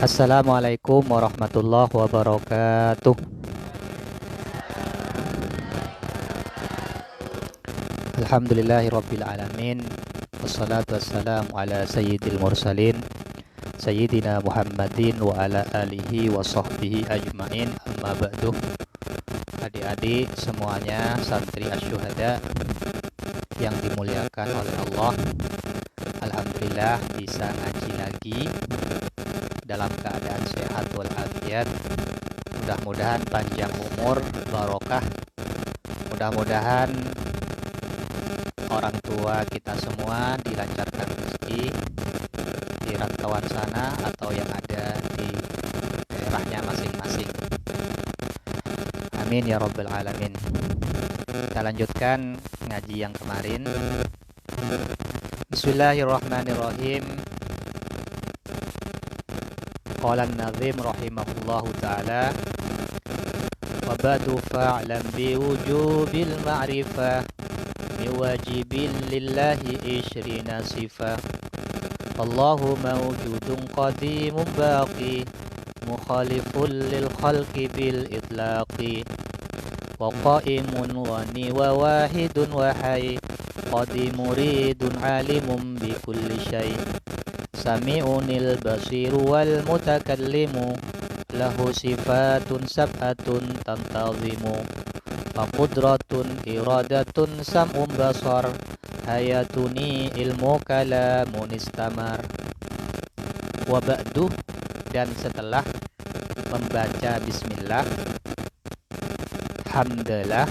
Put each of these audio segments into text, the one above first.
Assalamualaikum warahmatullahi wabarakatuh. Alhamdulillahirabbil alamin. Wassalatu wassalamu ala sayyidil mursalin sayyidina Muhammadin wa ala alihi wa sahbihi ajmain. Amma ba'du. Adik-adik semuanya, santri asyuhada yang dimuliakan oleh Allah. Alhamdulillah bisa ngaji lagi dalam keadaan sehat walafiat. Mudah-mudahan panjang umur, barokah. Mudah-mudahan orang tua kita semua dilancarkan rezeki di rantauan sana atau yang ada di daerahnya masing-masing. Amin ya rabbal alamin. Kita lanjutkan ngaji yang kemarin. Bismillahirrahmanirrahim. Qala an-nazim rahimahullahu ta'ala, wa ba'du fa'lam bi wujubil ma'rifah min wajibin lillahi ishrina sifah. Allahu mawjudun qadimun baqi mukhalifun lil khalqi bil itlaqi wa qa'imun ghani wa wahidun wa hayy qadimun muridun alimun bi kulli syai' sami'unil basiru wal mutakallimu lahu sifatun sab'atun tantazimu faqudratun iradatun sam'un basar hayatuni ilmu kalamun istamar. Wa ba'du, dan setelah membaca bismillah, hamdalah,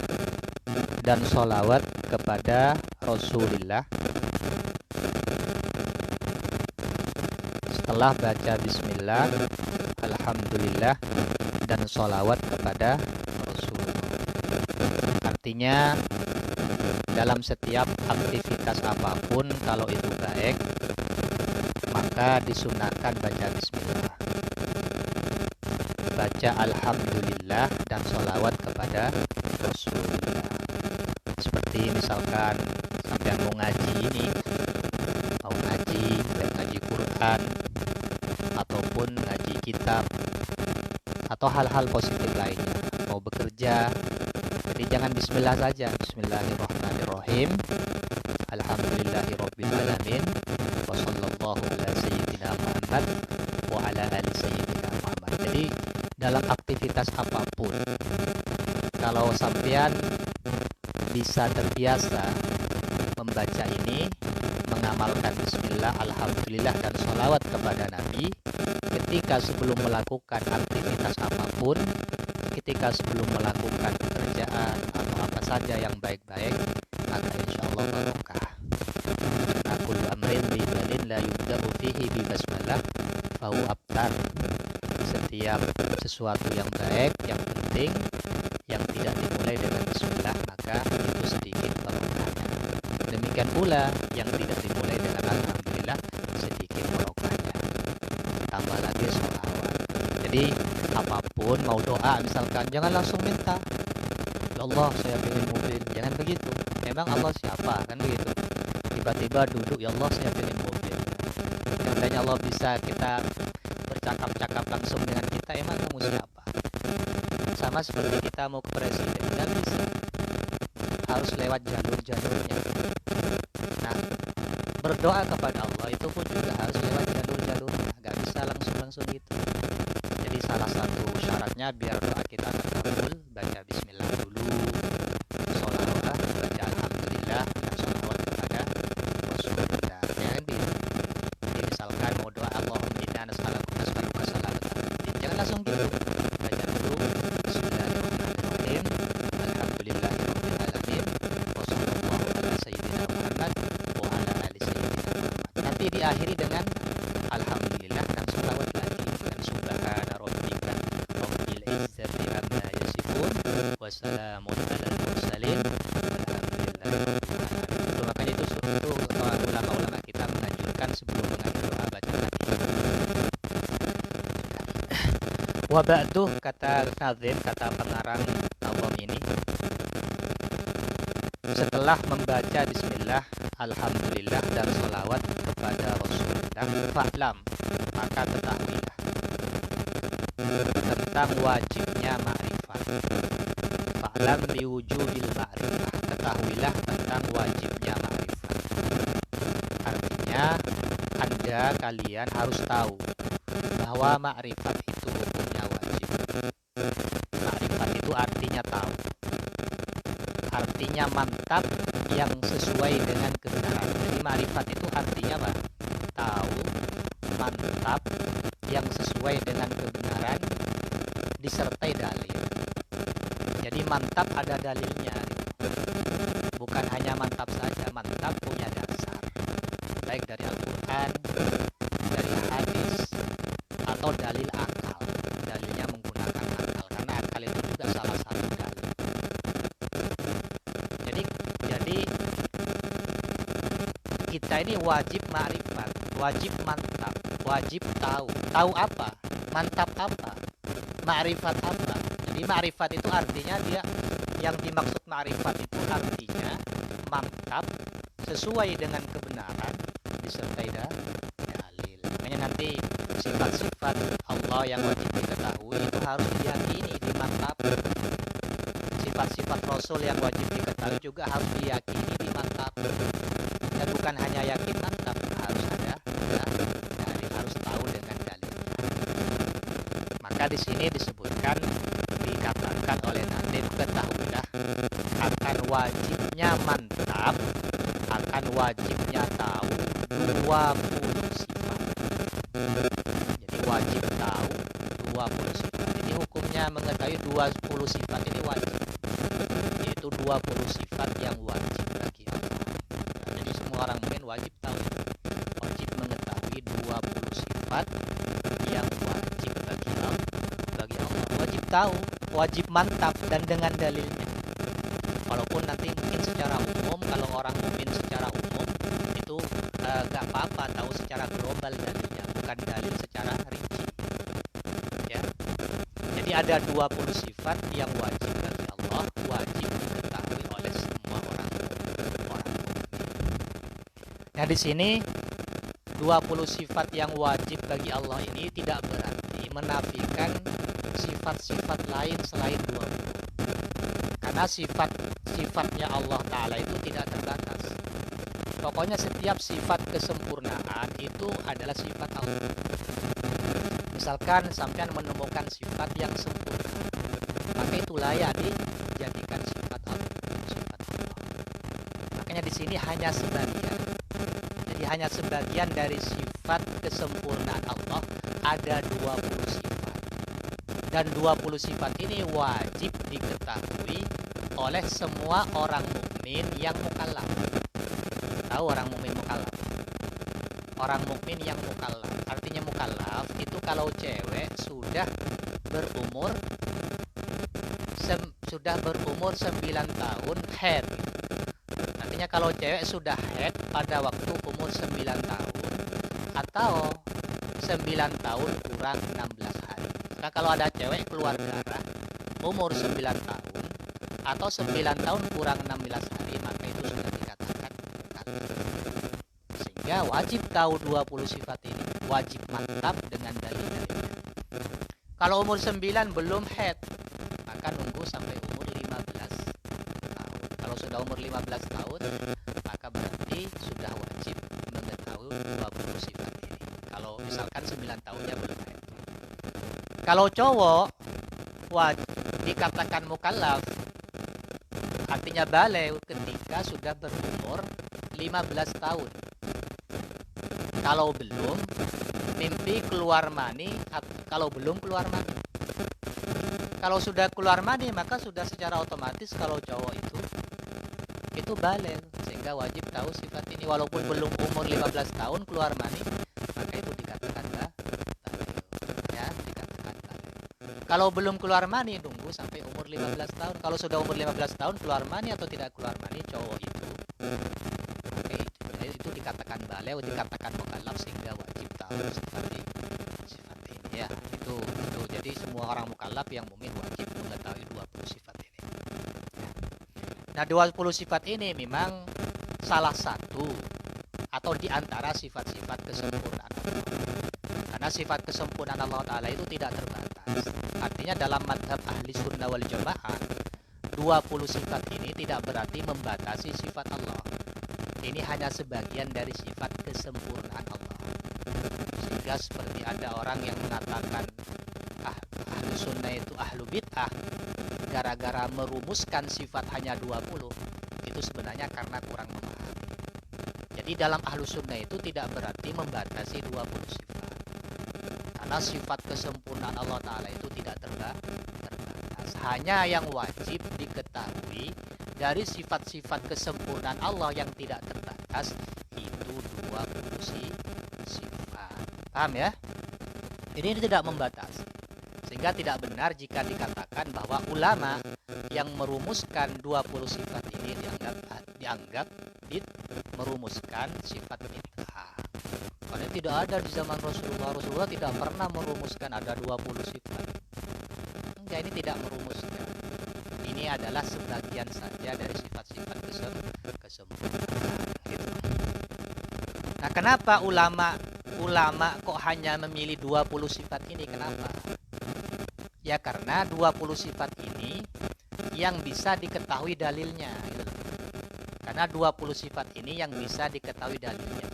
dan sholawat kepada Rasulullah. Setelah baca bismillah, alhamdulillah, dan sholawat kepada Rasulullah. Artinya dalam setiap aktivitas apapun, kalau itu baik, maka disunahkan baca bismillah, baca alhamdulillah, dan sholawat kepada Rasulullah. Seperti misalkan sampai mau ngaji ini, mau ngaji, baik ngaji Quran ataupun ngaji kitab atau hal-hal positif lainnya, mau bekerja, jadi jangan bismillah saja. Bismillahirrahmanirrahim. Alhamdulillahirabbil alamin. Wa sallallahu ala sayyidina Muhammad wa ala ali sayyidina Muhammad. Jadi dalam aktivitas apapun, kalau sampean bisa terbiasa membaca ini, mengamalkan bismillah, alhamdulillah, dan sholawat kepada Nabi ketika sebelum melakukan aktivitas apapun, ketika sebelum melakukan pekerjaan atau apa saja yang baik-baik, maka insya Allah barokah. Karena kullu amrin bi balin la yubda'u fihi bi basmalah fahu abtar. Setiap sesuatu yang baik, yang penting, yang tidak dimulai dengan bismillah, maka itu sedikit barokahnya. Demikian pula yang tidak dimulai dengan alhamdulillah, sedikit barokahnya. Tambah lagi sholawat. Jadi apapun, mau doa misalkan, jangan langsung minta, ya Allah saya pengen mobil, jangan begitu. Memang Allah siapa, kan begitu. Tiba-tiba duduk, ya Allah saya pengen mobil. Seandainya Allah bisa kita bercakap-cakap langsung dengan kita, emang kamu siapa? Sama seperti kita mau ke presiden, nggak bisa, harus lewat jalur-jalurnya. Nah, berdoa kepada Allah itu pun juga harus lewat jalur-jalurnya, nggak bisa langsung gitu. Jadi salah satu syaratnya biar doa kita terkabul, baca bismillah dulu, sholawat, baca alhamdulillah, dan sholawat kepada Rasulullah. Jangan jadi misalkan mau doa Allahumma inna nas'aluka salamatal din, jangan langsung gitu. Baca dulu bismillahirrahmanirrahim, alhamdulillahirabbil alamin, wa sallallahu ala sayyidina Muhammad wa ala ali sayyidina Muhammad. Nanti diakhiri dengan alhamdulillah dan sholawat lagi, dan subhana rabbika rabbil izzati amma yasifun wa salamun alal mursalin walhamdulillahi rabbil alamin. Itu makanya itu ulama-ulama kita menganjurkan sebelum mengakhiri doa baca tadi. Wa ba'du, kata nazim, kata pengarang nazam ini, setelah membaca bismillah, alhamdulillah, dan sholawat kepada Rasulullah, fa'lam, maka ketahuilah tentang wajibnya ma'rifat. Fa'lam biwujubil ma'rifah, ketahuilah tentang wajibnya ma'rifat. Artinya kalian harus tahu bahwa ma'rifat itu hukumnya wajib. Ma'rifat itu artinya tahu, artinya mantap yang sesuai dengan kebenaran. Jadi ma'rifat itu artinya apa? Tahu, mantap yang sesuai dengan kebenaran disertai dalil. Jadi mantap ada dalilnya, bukan hanya mantap saja, mantap punya dasar, baik dari Al-Quran, dari hadis, atau dalil akal. Dalilnya menggunakan akal, karena akal itu juga salah satu dalil. Jadi kita ini wajib ma'rifat, wajib mantap, wajib tahu. Tahu apa? Mantap apa? Ma'rifat apa? Jadi ma'rifat itu artinya yang dimaksud ma'rifat itu artinya mantap sesuai dengan kebenaran disertai dalil. Makanya nanti sifat-sifat Allah yang wajib diketahui itu harus diyakini, dimantap. Sifat-sifat Rasul yang wajib diketahui juga harus diyakini, dimantap. Dan bukan hanya yakin mantap, harus ada dalil, harus tahu dengan dalil. Maka di sini dikatakan oleh Nabi, ketahuilah akan wajibnya mantap, akan wajibnya tahu 20 sifat. Jadi wajib tahu 20 sifat. Ini hukumnya mengetahui 20 sifat ini wajib, yaitu 20 sifat yang wajib bagi Allah. Jadi semua orang mukmin wajib tahu, wajib mengetahui 20 sifat yang wajib bagi Allah. Wajib tahu, wajib mantap dan dengan dalilnya. Walaupun nanti mungkin secara umum, kalau orang mukmin secara umum itu gak apa-apa tahu secara global dalilnya, bukan dalil secara rinci. Ya. Jadi ada 20 sifat yang wajib bagi Allah, wajib diketahui oleh semua orang mukmin. Nah, di sini 20 sifat yang wajib bagi Allah ini tidak berarti menafikan sifat-sifat lain selain 20. Karena sifat-sifatnya Allah Ta'ala itu tidak terbatas. Pokoknya setiap sifat kesempurnaan itu adalah sifat Allah. Misalkan sampean menemukan sifat yang sempurna, maka itu layak dijadikan sifat Allah. Makanya di sini hanya sebagian. Jadi hanya sebagian dari sifat kesempurnaan Allah, ada 20 sifat. Dan 20 sifat ini wajib diketahui oleh semua orang mukmin yang mukallaf. Tahu orang mukmin mukallaf? Orang mukmin yang mukallaf. Artinya mukallaf itu kalau cewek sudah berumur 9 tahun haid. Artinya kalau cewek sudah haid pada waktu umur 9 tahun atau 9 tahun kurang 16 hari. Nah, kalau ada cewek keluar darah umur 9 tahun atau 9 tahun kurang 16 hari, maka itu sudah dikatakan mukallaf. Sehingga wajib tahu 20 sifat ini, wajib mantap dengan dalil-dalilnya. Kalau umur 9 belum haid, maka nunggu sampai umur 15 tahun. Kalau sudah umur 15 tahun, maka berarti sudah wajib mengetahui 20 sifat ini. Kalau misalkan 9 tahunnya belum haid. Kalau cowok dikatakan mukallaf, artinya baligh ketika sudah berumur 15 tahun. Kalau belum mimpi keluar mani, kalau belum keluar mani. Kalau sudah keluar mani, maka sudah secara otomatis kalau cowok itu baligh, sehingga wajib tahu sifat ini. Walaupun belum umur 15 tahun keluar mani, maka itu dikatakan baligh. Ya, dikatakan baligh. Kalau belum keluar mani, tunggu sampai umur 15 tahun. Kalau sudah umur 15 tahun keluar mani atau tidak keluar mani cowok itu, maka itu dikatakan baligh, dikatakan mukallaf, sehingga wajib tahu sifat ini. Ya, itu. Jadi semua orang mukallaf yang mukmin wajib mengetahui 20 sifat ini. Nah, 20 sifat ini memang salah satu atau di antara sifat-sifat kesempurnaan Allah. Karena Karena sifat kesempurnaan Allah Ta'ala itu tidak terbatas. Artinya dalam madhab ahli sunnah wal jamaah, 20 sifat ini tidak berarti membatasi sifat Allah. Ini hanya sebagian dari sifat kesempurnaan Allah. Sehingga seperti ada orang yang mengatakan ahli sunnah itu ahlu bid'ah gara-gara merumuskan sifat hanya 20, itu sebenarnya karena kurang memahami. Jadi dalam ahlu sunnah itu tidak berarti membatasi 20 sifat. Karena sifat kesempurnaan Allah Ta'ala itu tidak terbatas. Hanya yang wajib diketahui dari sifat-sifat kesempurnaan Allah yang tidak terbatas itu 20 sifat. Paham ya? Ini tidak membatasi. Sehingga tidak benar jika dikatakan bahwa ulama yang merumuskan 20 sifat ini dianggap merumuskan sifat bid'ah. Karena tidak ada di zaman Rasulullah. Rasulullah tidak pernah merumuskan ada 20 sifat. Enggak, ini tidak merumuskan. Ini adalah sebagian saja dari sifat-sifat kesempurnaan. Gitu. Nah, kenapa ulama kok hanya memilih 20 sifat ini? Kenapa? Ya karena 20 sifat ini yang bisa diketahui dalilnya. Gitu. Karena 20 sifat ini yang bisa diketahui dalilnya.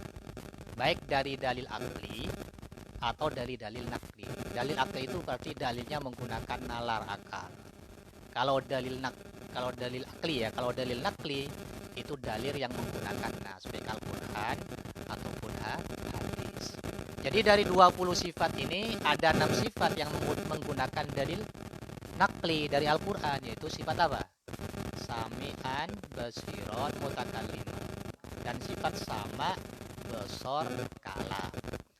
Baik dari dalil akli atau dari dalil nakli. Dalil akli itu berarti dalilnya menggunakan nalar akal. Kalau dalil nakli itu dalil yang menggunakan nas, baik Al-Qur'an ataupun hadis. Jadi dari 20 sifat ini ada 6 sifat yang menggunakan dalil nakli dari Al-Qur'an, yaitu sifat apa? Sami'an, basiron, mutakalliman. Dan sifat sama, basor, kalam.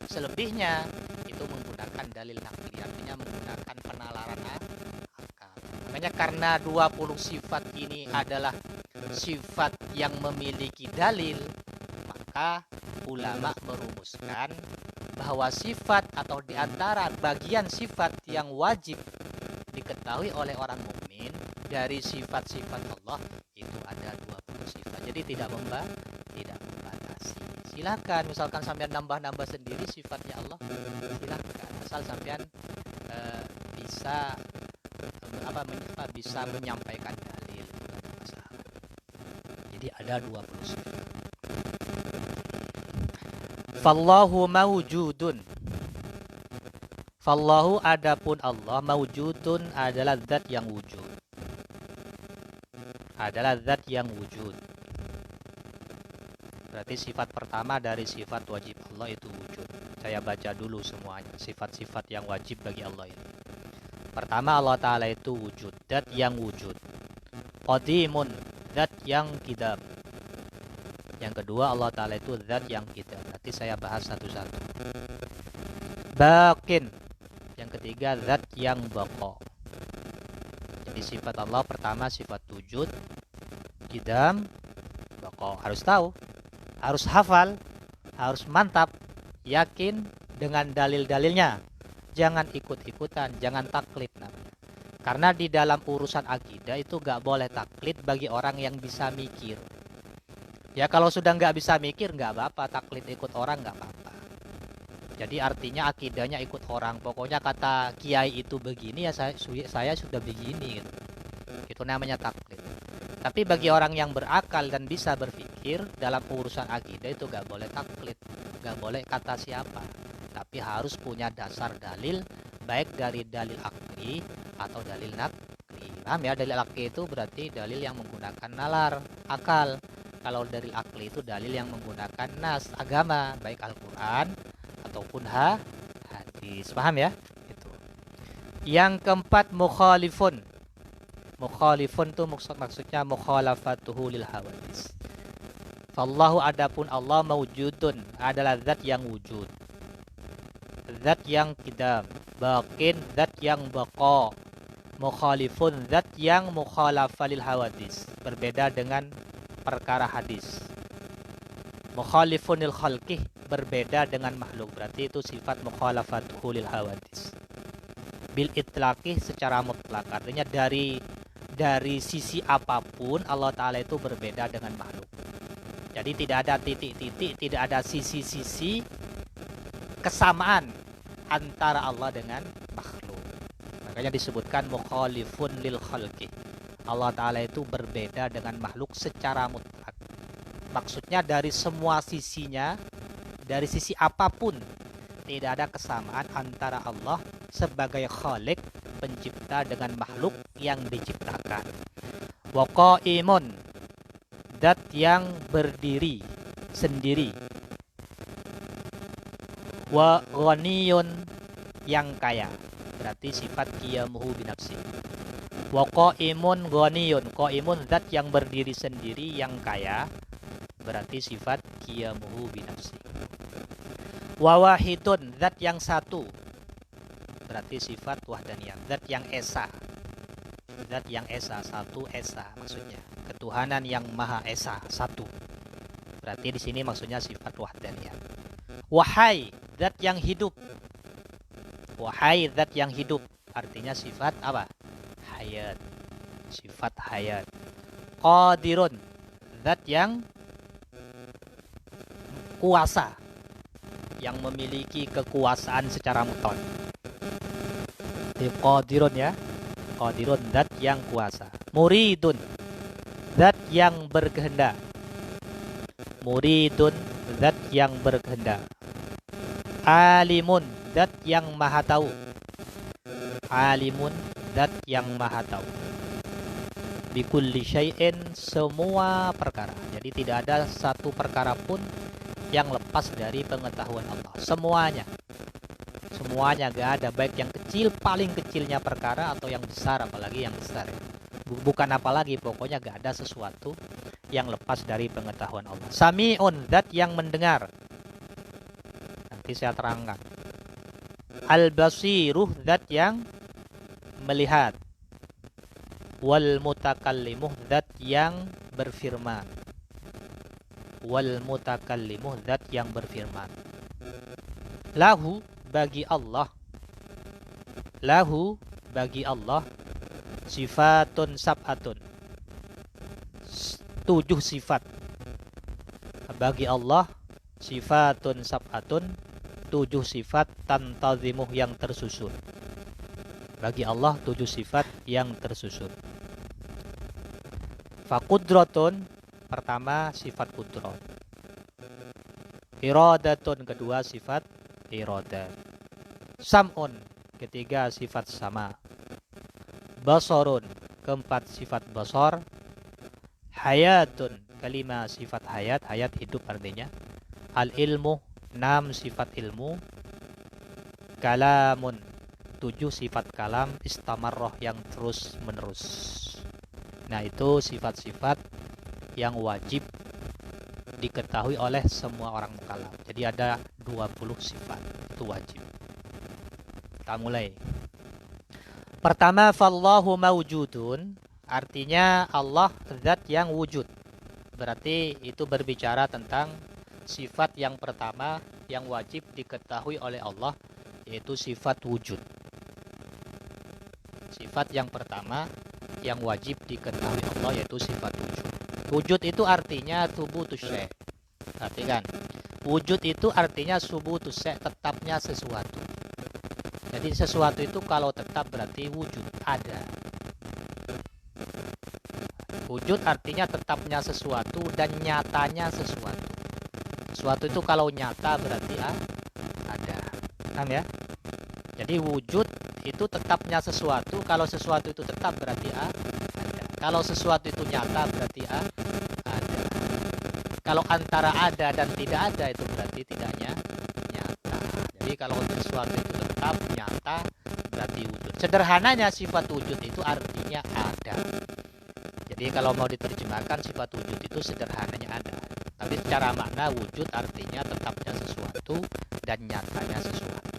Selebihnya itu menggunakan dalil nakli, artinya menggunakan penalaran akal. Makanya karena 20 sifat ini adalah sifat yang memiliki dalil, maka ulama merumuskan bahwa sifat atau diantara bagian sifat yang wajib diketahui oleh orang mukmin dari sifat-sifat Allah itu ada 20 sifat. Jadi tidak membatasi. Silakan misalkan sampean nambah-nambah sendiri sifatnya Allah, silakan asal sampean bisa menyampaikan dalil, tidak ada masalah. Jadi ada 20 sifat. Fallahu mawjudun. Fallahu adapun Allah mawjudun adalah zat yang wujud. Adalah zat yang wujud. Berarti sifat pertama dari sifat wajib Allah itu wujud. Saya baca dulu semuanya sifat-sifat yang wajib bagi Allah ini. Pertama, Allah Ta'ala itu wujud, zat yang wujud. Qadimun, zat yang qidam. Yang kedua, Allah Ta'ala itu zat yang qidam. Nanti saya bahas satu-satu. Baqin. Yang ketiga, zat yang baqa. Jadi sifat Allah pertama sifat wujud, qidam, baqa. Harus tahu, harus hafal, harus mantap, yakin dengan dalil-dalilnya. Jangan ikut-ikutan, jangan taklid namanya. Karena di dalam urusan akidah itu gak boleh taklid bagi orang yang bisa mikir. Ya kalau sudah gak bisa mikir gak apa-apa, taklid ikut orang gak apa-apa. Jadi artinya akidahnya ikut orang. Pokoknya kata kiai itu begini ya saya sudah begini gitu. Itu namanya taklid. Tapi bagi orang yang berakal dan bisa berpikir dalam urusan akidah itu gak boleh taklid, gak boleh kata siapa. Tapi harus punya dasar dalil, baik dari dalil akli atau dalil nakli. Paham ya? Dalil akli itu berarti dalil yang menggunakan nalar, akal. Kalau dalil akli itu dalil yang menggunakan nas, agama, baik Al-Quran ataupun hadis. Paham ya? Itu. Yang keempat, mukhalifun. Mukhalifun itu maksudnya mukhalafatuhu lil hawadis. Fallahu adapun Allah mawjudun adalah zat yang wujud. Zat yang qidam, baqin zat yang baqa, mukhalifun zat yang mukhalafa lil hawadis, berbeda dengan perkara hadis. Mukhalifunil khalqih, berbeda dengan makhluk, berarti itu sifat mukhalafatuhu lil hawadis. Bil itlaqih secara mutlak, artinya dari sisi apapun Allah Ta'ala itu berbeda dengan makhluk. Jadi tidak ada titik-titik, tidak ada sisi-sisi kesamaan antara Allah dengan makhluk. Makanya disebutkan mukhalifun lil khalqi. Allah Ta'ala itu berbeda dengan makhluk secara mutlak. Maksudnya dari semua sisinya, dari sisi apapun, tidak ada kesamaan antara Allah sebagai khalik, pencipta, dengan makhluk yang diciptakan. Wa qaimun, zat yang berdiri sendiri. Wa ghaniyun, yang kaya. Berarti sifat qiyamuhu binafsi. Wa qaimun ghaniyun, qaimun zat yang berdiri sendiri yang kaya, berarti sifat qiyamuhu binafsi. Wa wahidun, zat yang satu, berarti sifat wahdaniyah, zat yang esa. Zat yang esa, satu esa maksudnya. Ketuhanan yang maha esa, satu. Berarti di sini maksudnya sifat wahdaniyah. Wahai, zat yang hidup. Wahai, zat yang hidup, artinya sifat apa? Hayat. Sifat hayat. Qadirun, zat yang kuasa, yang memiliki kekuasaan secara mutlak. Qadirun ya. Qadirun, zat yang kuasa. Muridun, zat yang berkehendak. Muridun, zat yang berkehendak. Alimun, zat yang maha tahu. Alimun, zat yang maha tahu. Bikulli syai'in, semua perkara. Jadi tidak ada satu perkara pun yang lepas dari pengetahuan Allah. Semuanya. Semuanya, gak ada, baik yang kecil, paling kecilnya perkara, atau yang besar, apalagi yang besar. Bukan apalagi, pokoknya gak ada sesuatu yang lepas dari pengetahuan Allah. Sami'un, zat yang mendengar. Nanti saya terangkan. Al-basiruh, zat yang melihat. Wal mutakallimuh, zat yang berfirman. Wal mutakallimuh, zat yang berfirman. Lahu, bagi Allah. Lahu, bagi Allah. Sifatun sab'atun, 7 sifat. Bagi Allah sifatun sab'atun, 7 sifat, tantazimuh, yang tersusun. Bagi Allah 7 sifat yang tersusun. Faqudratun, pertama sifat qudrat. Iradatun, kedua sifat iradat. Sam'un, ketiga sifat sama. Basarun, keempat sifat basar. Hayatun, kelima sifat hayat, hayat hidup artinya. Al-ilmu, 6 sifat ilmu. Kalamun, 7 sifat kalam. Istamarroh, yang terus menerus. Nah, itu sifat-sifat yang wajib diketahui oleh semua orang mukallaf. Jadi ada 20 sifat, itu wajib. Kita mulai. Pertama, fallahu mawjudun, artinya Allah zat yang wujud. Berarti itu berbicara tentang sifat yang pertama yang wajib diketahui oleh Allah, yaitu sifat wujud. Sifat yang pertama yang wajib diketahui Allah yaitu sifat wujud. Wujud itu artinya thubutus syai'. Perhatikan. Wujud itu artinya thubutus syai', tetapnya sesuatu. Jadi sesuatu itu kalau tetap berarti wujud, ada. Wujud artinya tetapnya sesuatu dan nyatanya sesuatu. Sesuatu itu kalau nyata berarti ada. Paham ya? Jadi wujud itu tetapnya sesuatu, kalau sesuatu itu tetap berarti ada. Kalau sesuatu itu nyata berarti ada. Kalau antara ada dan tidak ada itu berarti tidaknya nyata. Jadi kalau sesuatu itu tetap nyata berarti wujud. Sederhananya sifat wujud itu artinya ada. Jadi kalau mau diterjemahkan sifat wujud itu sederhananya ada. Tapi secara makna wujud artinya tetapnya sesuatu dan nyatanya sesuatu.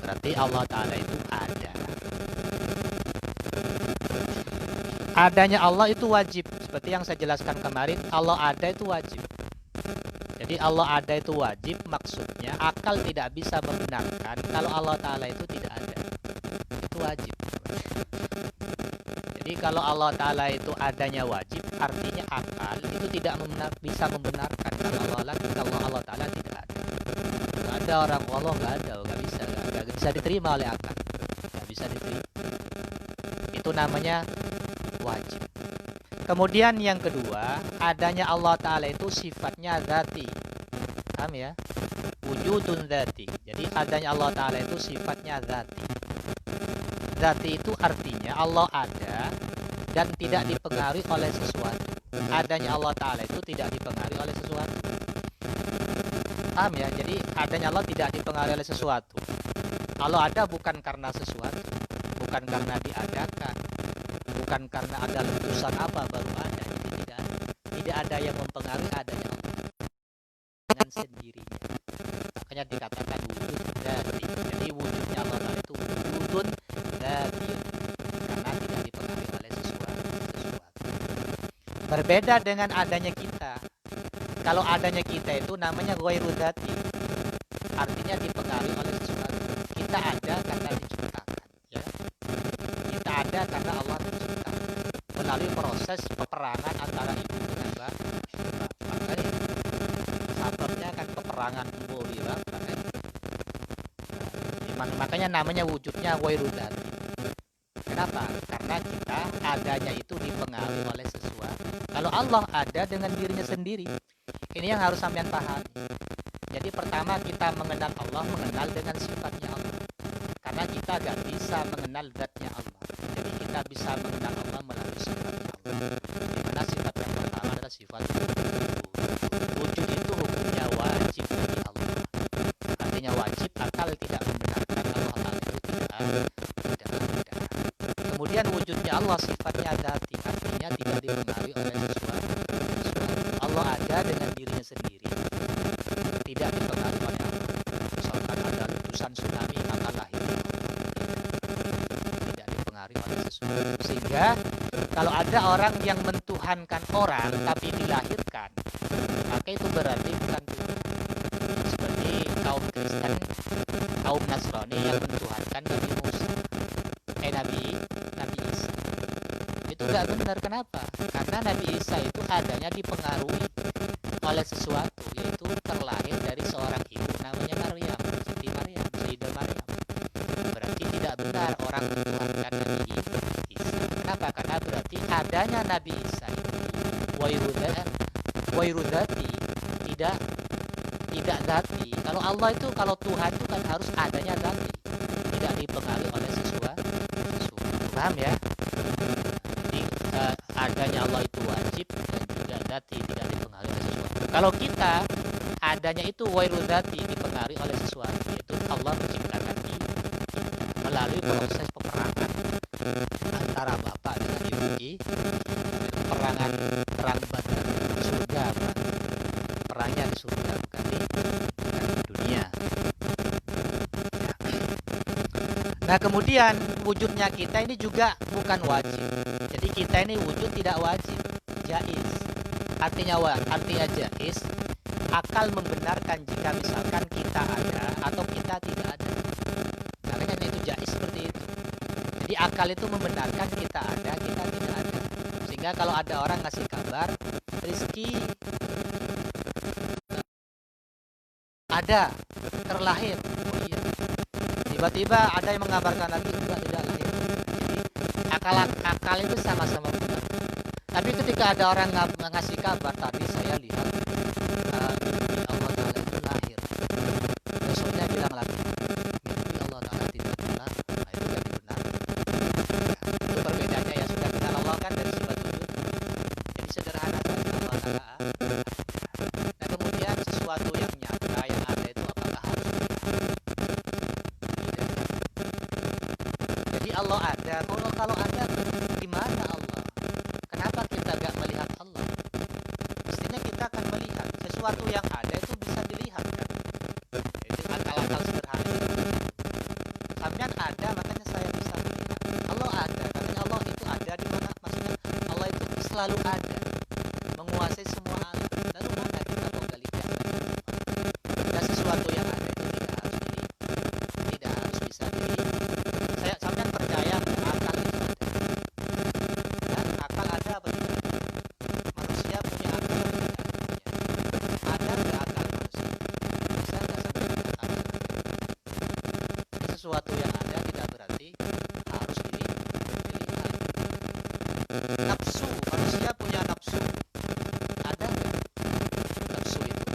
Berarti Allah Ta'ala itu ada. Adanya Allah itu wajib. Seperti yang saya jelaskan kemarin, Allah ada itu wajib. Jadi Allah ada itu wajib, maksudnya akal tidak bisa membenarkan kalau Allah Ta'ala itu tidak ada. Itu wajib. Jadi kalau Allah Ta'ala itu adanya wajib, artinya akal itu tidak bisa membenarkan kalau Allah Ta'ala tidak ada. Gak ada orang Allah, gak ada, gak bisa. Gak ada. bisa diterima oleh akal, nggak bisa diterima. Itu namanya wajib. Kemudian yang kedua, adanya Allah Ta'ala itu sifatnya dzati. Paham ya? Wujudun dzati. Jadi adanya Allah Ta'ala itu sifatnya dzati. Dzati itu artinya Allah ada dan tidak dipengaruhi oleh sesuatu. Adanya Allah Ta'ala itu tidak dipengaruhi oleh sesuatu. Paham ya? Jadi adanya Allah tidak dipengaruhi oleh sesuatu. Allah ada bukan karena sesuatu, bukan karena diadakan, bukan karena ada letusan apa baru ada. Jadi tidak ada yang mempengaruhi adanya Allah dengan sendirinya. Makanya dikatakan wujud dzati. Jadi wujudnya Allah Ta'ala itu wujudun dzati, karena tidak dipengaruhi oleh sesuatu. Berbeda dengan adanya kita. Kalau adanya kita itu namanya ghairu dzati, artinya dipengaruhi oleh sesuatu. Kita ada karena diciptakan, ya. Kita ada karena Allah menciptakan melalui proses peperangan antara ibu dengan bapak. Makanya sababnya kan peperangan ibu di bapak kan. Makanya namanya wujudnya ghairu dzati. Kenapa? Karena kita adanya itu dipengaruhi oleh sesuatu. Kalau Allah ada dengan dirinya sendiri. Ini yang harus sampean pahami. Jadi pertama kita mengenal Allah, mengenal dengan sifatnya Allah. Karena kita gak bisa mengenal zatnya Allah. Jadi kita bisa mengenal Allah melalui sifatnya Allah. Dimana sifat yang pertama adalah sifat wujud. Wujud itu hukumnya wajib bagi Allah. Artinya wajib, akal tidak membenarkan Allah Ta'ala itu tidak ada. Kemudian wujudnya Allah sifatnya dzati, artinya tidak dipengaruhi oleh sesuatu. Allah ada dengan dirinya sendiri, tidak dipengaruhi oleh Allah. Misalkan ada letusan tsunami, maka lahir tidak dipengaruhi oleh sesuatu. Sehingga kalau ada orang yang mentuhankan orang tapi dilahirkan, maka itu berarti bukan Tuhan. Seperti kaum Kristen, kaum Nasrani yang mentuhankan Nabi Musa, Nabi Isa. Itu gak benar. Kenapa? Karena Nabi Isa itu adanya dipengaruhi oleh sesuatu, yaitu terlahir dari seorang ibu namanya Maryam, Siti Maryam, Sayyidah Maryam. Berarti tidak benar orang mentuhankan Nabi Isa. Kenapa? Karena berarti adanya Nabi Isa itu ghairu dzati, tidak dzati. Kalau Allah itu, kalau Tuhan itu kan harus adanya dzati, tidak dipengaruhi oleh sesuatu. Paham ya? Jadi adanya Allah itu wajib dan juga dzati, tidak dipengaruhi oleh sesuatu. Kalau kita adanya itu ghairu dzati, dipengaruhi oleh sesuatu, yaitu Allah menciptakan kita melalui proses peperangan antara bapak dengan ibu. Peperangan perang Badar di surga, perangnya di surga, bukan di dunia. Nah, kemudian wujudnya kita ini juga bukan wajib. Jadi kita ini wujud tidak wajib, jaiz. Artinya jaiz, akal membenarkan jika misalkan kita ada atau kita tidak ada. Karena kan itu jaiz seperti itu. Jadi akal itu membenarkan kita ada, kita tidak ada. Sehingga kalau ada orang ngasih kabar, Rizky ada, terlahir. Oh iya. Tiba-tiba ada yang mengabarkan lagi, enggak, tidak lahir. Jadi akal itu sama-sama benar. Tapi ketika ada orang ngasih kabar, tadi saya lihat Allah Ta'ala itu lahir. Besoknya bilang lagi, mimpi Allah Ta'ala tidak benar. Nah, itu yang benar. Itu perbedaannya, ya sudah kenal Allah kan dari sifat wujud. Jadi sederhana saja Allah Ta'ala. Nah, kemudian sesuatu yang nyata yang ada itu apakah harus dilihat? Jadi Allah ada. Kalau ada, di mana Allah? Kenapa kita gak melihat Allah? Mestinya kita akan melihat sesuatu yang ada itu bisa dilihat kan? Itu akal-akal sederhana. Sampean ada, makanya saya bisa melihat. Allah ada, katanya Allah itu ada di mana? Maksudnya Allah itu selalu ada, menguasai semua alam. Lalu mana kita mau lihat? Dan sesuatu yang ada itu tidak harus bisa dilihat. Saya sampean percaya akal itu ada. Dan akal ada apa tidak? Manusia punya akal apa tidak? Ada nggak akal manusia? Bisa nggak sampai dengan akal? sesuatu yang ada tidak berarti harus dilihat. Nafsu, manusia punya nafsu. Ada nggak nafsu itu?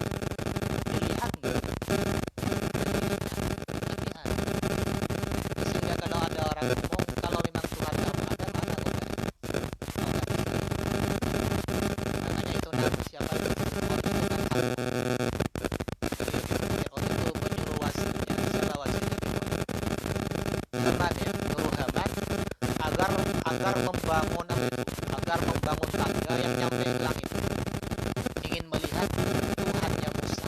Dilihat nggak? Tapi ada. Sehingga kalau ada orang ngomong, kalau memang Tuhan kamu ada, mana kok nggak? Makanya itu nabi siapa? Oh, itu kan Fir'aun itu penyuruh wasinya. Siapa wasinya? Haman ya, nyuruh Haman agar membangun agar membangun tangga yang nyampe ke langit, ingin melihat Tuhannya Musa.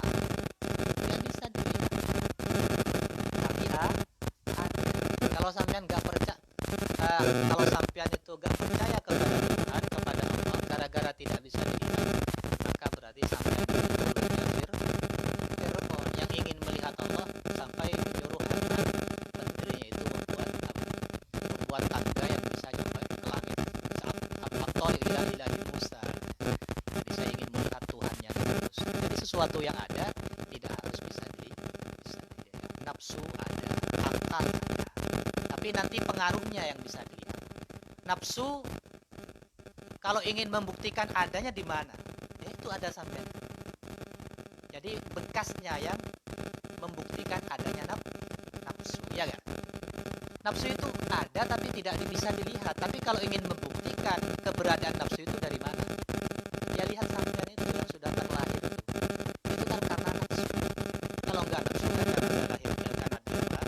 Ya bisa dilihat, tapi ada. Kalau sampean nggak percaya, kalau sampean itu nggak percaya kepada Tuhan, kepada Allah, gara-gara tidak bisa dilihat, maka berarti sampean mulutnya Fir'aun yang ingin melihat Allah sampai menyuruh Haman menterinya itu membuat tangga yang bisa nyampe ke langit. Saat ilahi Musa. Jadi saya ingin melihat Tuhannya terus. Jadi sesuatu yang ada tidak harus bisa dilihat. Nafsu ada, akal ada. Tapi nanti pengaruhnya yang bisa dilihat. Nafsu kalau ingin membuktikan adanya di mana? Itu ada sampai. Jadi bekasnya yang membuktikan adanya nafsu, ya kan? Nafsu itu ada tapi tidak bisa dilihat. Tapi kalau ingin membuktikan keberadaan nafsu itu dari mana? Ya lihat sampean itu yang sudah terlahir itu kan karena nafsu. Kalau nggak nafsu kan karena lahir, karena dia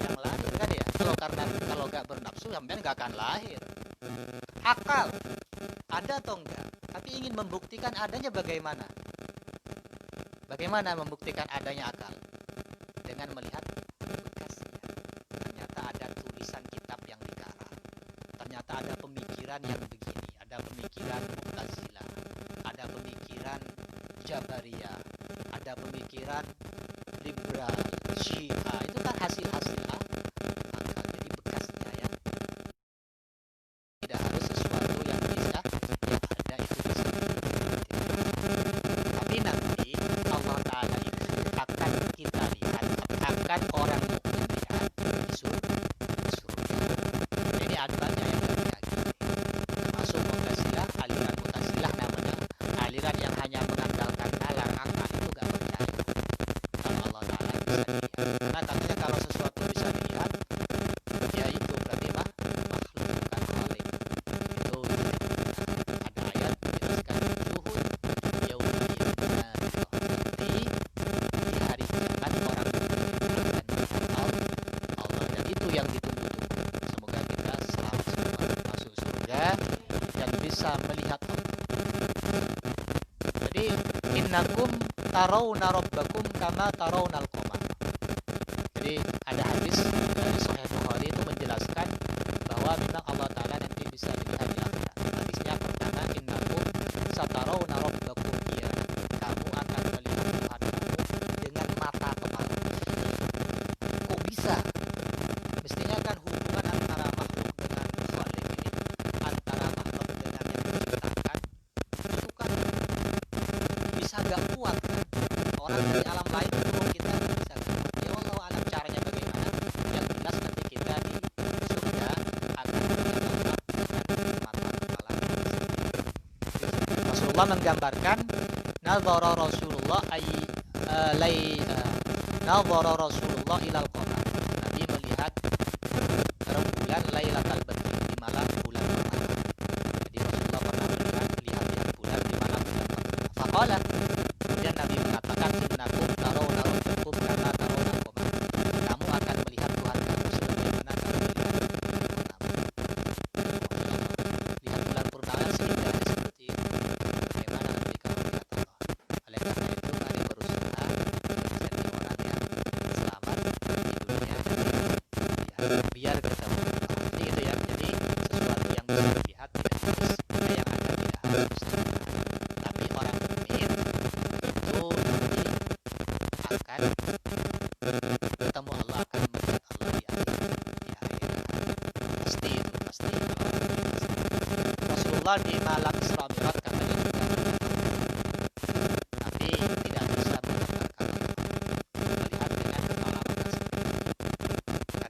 yang lahir kan ya. Kalau nggak bernafsu sampean nggak akan lahir. Akal ada atau enggak? Tapi ingin membuktikan adanya bagaimana? Bagaimana membuktikan adanya akal? Dengan melihat bekasnya. Ternyata ada tulisan kitab yang dikarang. Ternyata ada pemikiran yang begini. Ada pemikiran Mu'tazilah. Ada pemikiran Jabariyah. Ada pemikiran liberal, Syiah. Itu kan hasil-hasil akal. Jadi bekasnya ya. Tidak harus sesuatu yang bisa yang ada itu bisa. Tapi nanti Allah Ta'ala itu akan kita lihat, akan orang mukmin lihat di surga. Ini ada banyak yang terjadi. Termasuk Mu'tazilah, aliran Mu'tazilah namanya, aliran yang hanya mengandalkan nalar akal itu gak percaya kalau Allah Ta'ala bisa dilihat. Karena katanya kalau sesuatu bisa dilihat, ya itu berarti makhluk bukan khalik. Itu ada ayat menjelaskan juhud yaumiyuna nanti di hari kiamat orang akan melihat Allah, dan itu yang ditunggu-tunggu. Semoga kita selamat semua masuk surga dan bisa melihat Allah. Jadi innakum tarawna rabbakum kama tarawnal qamar. Jadi ada hadis dari Sahih Bukhari itu menjelaskan bahwa memang Allah Ta'ala nanti bisa dilihat di akhirat. Hadisnya pertama, innakum satarawna rabbakum, ya, kamu akan melihat Tuhan kamu dengan mata kepala. Kok bisa? Mestinya kan hubungan antara makhluk dengan khalik ini, antara makhluk dengan yang diciptakan, itu kan bisa gak kuat kan? Orang dari alam lain itu kita bisa gak kuat. Ya Allah alam caranya bagaimana? Yang jelas nanti kita di surga akan melihat Allah dengan mata kepala. Rasulullah menggambarkan nazara Rasulullah nazara Rasulullah ilal qamar. Nabi melihat rembulan Lailatul Badri di malam bulan Ramadan. Jadi Rasulullah pernah melihat bulan di malam bulan Ramadan. Faqala, kemudian Nabi mengatakan innakum tarawna rabbakum kama tarawnal qamar. Kamu akan melihat Tuhan kamu sebagaimana kamu melihat lihat bulan purnama sehingga seperti itu. Bagaimana nanti kamu melihat Allah? Oleh karena itu mari berusaha jadi orang yang selamat di dunia ya, biar ketemu Allah. Jadi gitu ya. Jadi sesuatu yang bisa dilihat tidak harus, yang ada tidak harus. Tapi orang mukmin itu nanti akan ketemu Allah, akan melihat Allah di akhirat. Pasti itu, pasti. Rasulullah di malam Isra Mi'raj katanya juga, tapi tidak bisa melihat dengan kepala mata sendiri. Karena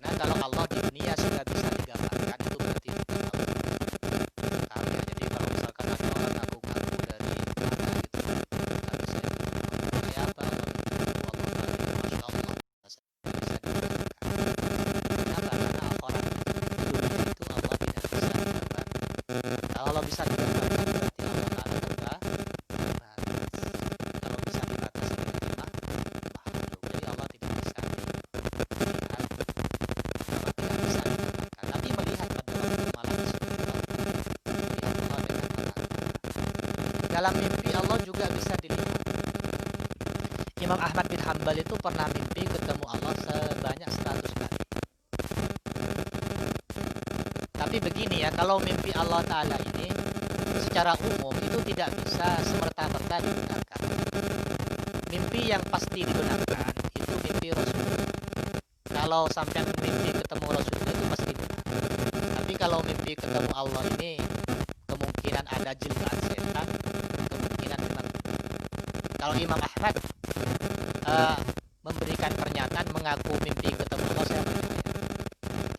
bisa digambarkan berarti Allah Ta'ala terbatas. Kalau bisa dibatasi dengan makhluk, jadi Allah tidak bisa dilihat, Allah tidak bisa digambarkan. Tapi melihat pada waktu malam Sunat, melihat Allah dengan mata. Dalam mimpi Allah juga bisa dilihat. Imam Ahmad bin Hanbal itu pernah mimpi ketemu Allah sebanyak 100 kali. Tapi begini ya, kalau mimpi Allah Ta'ala ini secara umum itu tidak bisa semerta-merta digunakan. Mimpi yang pasti digunakan itu mimpi Rasulullah. Kalau sampai mimpi ketemu Rasulullah itu pasti benar. Tapi kalau mimpi ketemu Allah ini kemungkinan ada jilbab setan, kemungkinan memang. Kalau Imam Ahmad memberikan pernyataan mengaku mimpi ketemu Allah, saya percaya.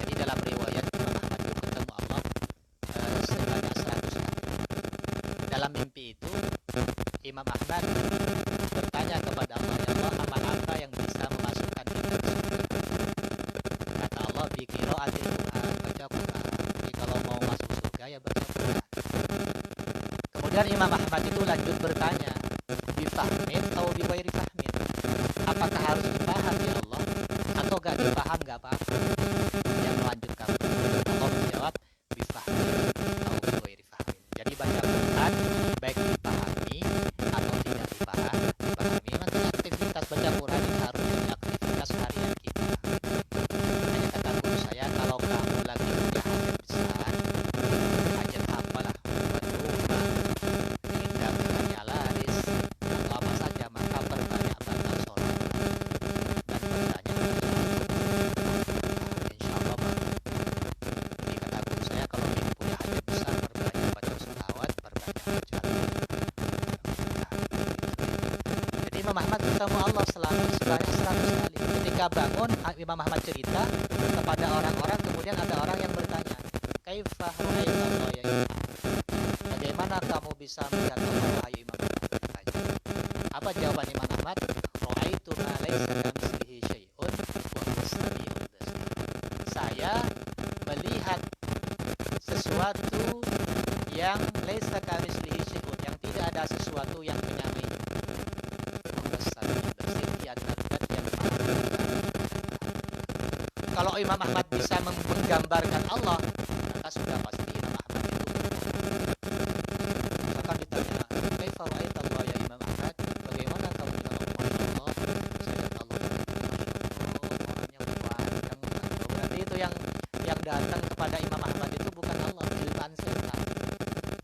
Jadi dalam riwayat Imam Ahmad itu ketemu Allah sebanyak 100 kali. Dalam mimpi itu Imam Ahmad bertanya kepada Allah, ya Allah, amal apa yang bisa memasukkan kita ke surga? Kata Allah, biqiraatil Quran, baca Quran. Jadi kalau mau masuk surga ya baca Quran. Kemudian Imam Ahmad itu lanjut bertanya, bifahmin atau bighairi fahmin? Apakah harus dipaham ya Allah atau gak dipaham gak apa-apa? Yang melanjutkan Allah menjawab bifahmin atau bighairi fahmin. Jadi baca Quran baik dipahami atau tidak dipahami. Maksudnya aktivitas baca Quran itu harus jadi aktivitas harian kita. Hanya kata guru saya, kalau kamu lagi punya hajat besar, hajat apalah, buat rumah, hingga barangnya laris, atau apa saja, maka perbanyak baca sholat dan perbanyak insya Allah baru. Jadi kata guru saya, kalau ingin punya hajat besar, perbanyak baca sholawat, perbanyak baca. Jadi Imam Ahmad ketemu Allah selama sebanyak 100 kali. Ketika bangun, Imam Ahmad cerita kepada orang-orang, kemudian ada orang yang bertanya, kaifa ra'aita Allah ya Imam? Bagaimana kamu bisa melihat Allah, wahai Imam Ahmad? Bertanya. Apa jawaban Imam Ahmad? Ra'aitu ma laisa kamitslihi syai'un wa huwas samiul basir. Saya melihat sesuatu yang laisa kamitslihi syai'un, yang tidak ada sesuatu yang menyamai. Kalau Imam Ahmad bisa menggambarkan Allah, maka sudah pasti Imam Ahmad itu. Maka ditanya, kaifa ra'aita Allah ya Imam Ahmad? Bagaimana kamu melihat Allah? Saya lihat Allah, orangnya panjang. Berarti itu yang datang kepada Imam Ahmad itu bukan Allah, jilbaan setan.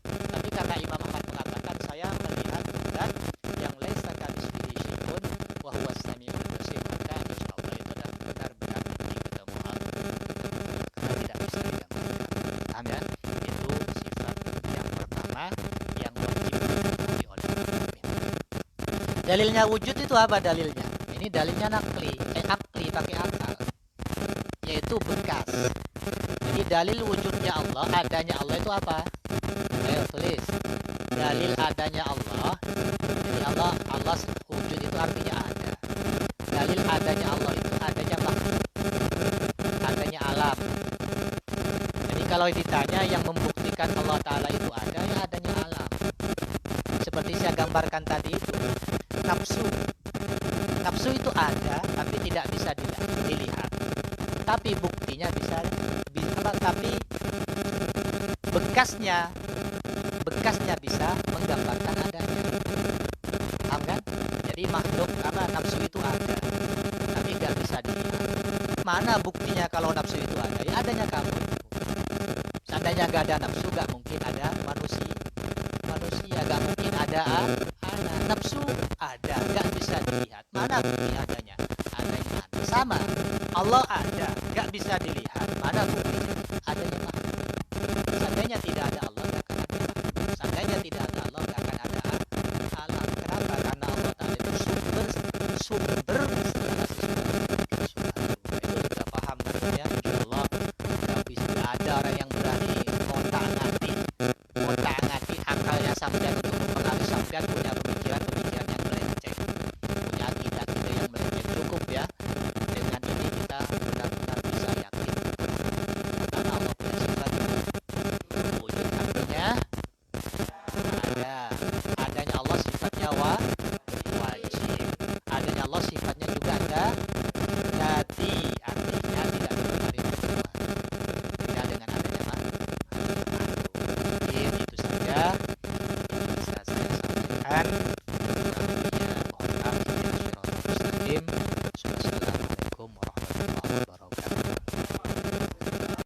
Tapi karena Imam Ahmad mengatakan, saya melihat dan yang laisa kamitslihi syai'un wa huwas samiul basir, maka insyaallah itu adalah benar-benar mimpi ketemu Allah. Karena tidak bisa digambarkan. Paham ya? Itu sifat yang pertama yang wajib dimiliki oleh mukmin. Dalilnya wujud itu apa dalilnya? Ini dalilnya akli pakai akal, yaitu bekas. Jadi dalil wujudnya Allah, adanya Allah itu apa? Ayo tulis. Dalil adanya Allah. Jadi Allah wujud itu artinya ada. Dalil adanya Allah itu adanya makhluk, adanya alam. Jadi kalau ditanya yang membuktikan Allah Ta'ala itu ada, ya adanya alam. Seperti saya gambarkan tadi itu, nafsu. Nafsu itu ada, tapi tidak bisa dilihat. Tapi buktinya bisa tapi bekasnya bisa menggambarkan adanya. Paham kan? Jadi makhluk nafsu itu ada, tapi nggak bisa dilihat. Mana buktinya kalau nafsu itu ada? Ya adanya kamu. Seandainya nggak ada nafsu, nggak mungkin ada manusia, nggak mungkin ada anak. Nafsu ada, nggak bisa dilihat. Mana bukti adanya? Adanya ada. Sama, Allah ada, nggak bisa dilihat. Mana buktinya? Adanya makhluk.